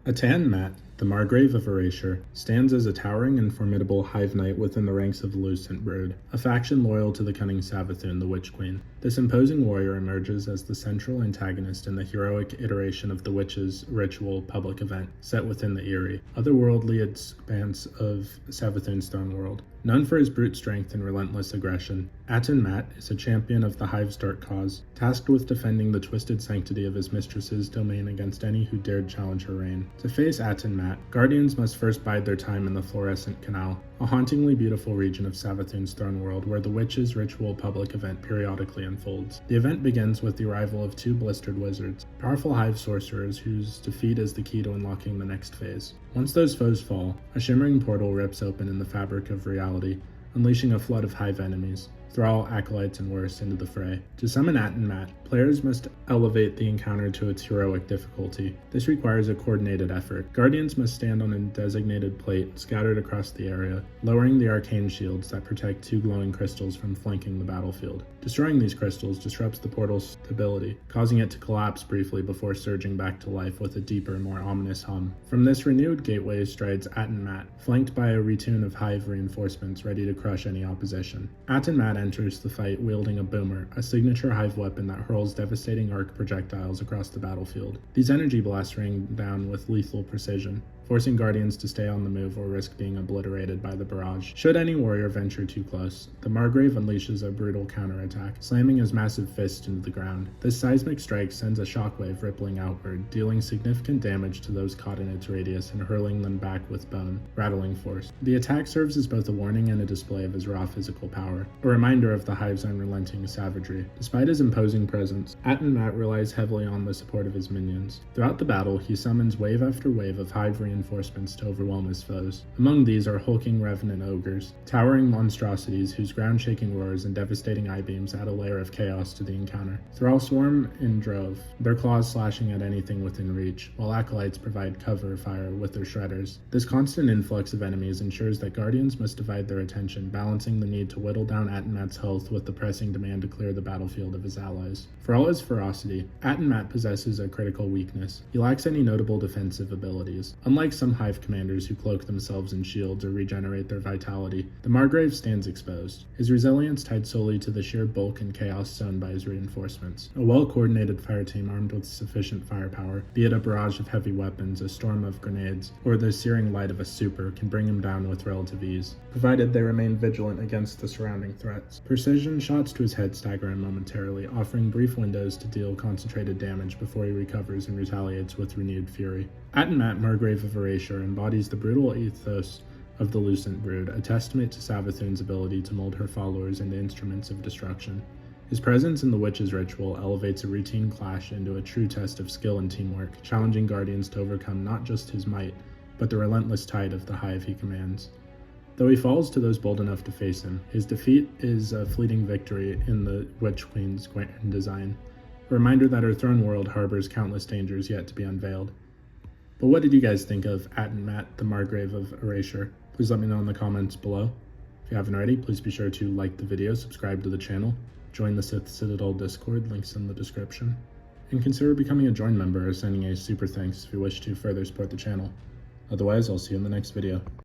ATAN MAHT, the Margrave of Erasure, stands as a towering and formidable hive knight within the ranks of the Lucent Brood, a faction loyal to the cunning Savathun, the Witch Queen. This imposing warrior emerges as the central antagonist in the heroic iteration of the Witch's ritual public event, set within the eerie, otherworldly expanse of Savathun's throne world. Known for his brute strength and relentless aggression, ATAN MAHT is a champion of the Hive's dark cause, tasked with defending the twisted sanctity of his mistress's domain against any who dared challenge her reign. To face ATAN MAHT, Guardians must first bide their time in the Fluorescent Canal, a hauntingly beautiful region of Savathun's throne world where the Witch's ritual public event periodically unfolds. The event begins with the arrival of two blistered wizards, powerful Hive sorcerers whose defeat is the key to unlocking the next phase. Once those foes fall, a shimmering portal rips open in the fabric of reality, unleashing a flood of Hive enemies, thrall, acolytes, and worse into the fray. To summon ATAN MAHT, players must elevate the encounter to its heroic difficulty. This requires a coordinated effort. Guardians must stand on a designated plate scattered across the area, lowering the arcane shields that protect two glowing crystals from flanking the battlefield. Destroying these crystals disrupts the portal's stability, causing it to collapse briefly before surging back to life with a deeper, more ominous hum. From this renewed gateway strides ATAN MAHT, flanked by a retune of Hive reinforcements ready to crush any opposition. ATAN MAHT enters the fight wielding a boomer, a signature Hive weapon that hurls devastating arc projectiles across the battlefield. These energy blasts rain down with lethal precision, forcing Guardians to stay on the move or risk being obliterated by the barrage. Should any warrior venture too close, the Margrave unleashes a brutal counterattack, slamming his massive fist into the ground. This seismic strike sends a shockwave rippling outward, dealing significant damage to those caught in its radius and hurling them back with bone, rattling force. The attack serves as both a warning and a display of his raw physical power, a reminder of the Hive's unrelenting savagery. Despite his imposing presence, ATAN MAHT relies heavily on the support of his minions. Throughout the battle, he summons wave after wave of Hive reinforcements to overwhelm his foes. Among these are hulking revenant ogres, towering monstrosities whose ground-shaking roars and devastating eye-beams add a layer of chaos to the encounter. Thrall swarm in drove, their claws slashing at anything within reach, while acolytes provide cover fire with their shredders. This constant influx of enemies ensures that Guardians must divide their attention, balancing the need to whittle down ATAN MAHT's health with the pressing demand to clear the battlefield of his allies. For all his ferocity, ATAN MAHT possesses a critical weakness. He lacks any notable defensive abilities. Unlike some Hive commanders who cloak themselves in shields or regenerate their vitality, the Margrave stands exposed, his resilience tied solely to the sheer bulk and chaos sown by his reinforcements. A well-coordinated fire team armed with sufficient firepower, be it a barrage of heavy weapons, a storm of grenades, or the searing light of a super, can bring him down with relative ease, provided they remain vigilant against the surrounding threats. Precision shots to his head stagger him momentarily, offering brief windows to deal concentrated damage before he recovers and retaliates with renewed fury. ATAN MAHT, Margrave of Erasure, embodies the brutal ethos of the Lucent Brood, a testament to Savathun's ability to mold her followers into instruments of destruction. His presence in the Witch's ritual elevates a routine clash into a true test of skill and teamwork, challenging Guardians to overcome not just his might, but the relentless tide of the Hive he commands. Though he falls to those bold enough to face him, his defeat is a fleeting victory in the Witch Queen's grand design, a reminder that her throne world harbors countless dangers yet to be unveiled. But what did you guys think of ATAN MAHT, the Margrave of Erasure? Please let me know in the comments below. If you haven't already, please be sure to like the video, subscribe to the channel, join the Sith Citadel Discord, links in the description, and consider becoming a join member or sending a super thanks if you wish to further support the channel. Otherwise, I'll see you in the next video.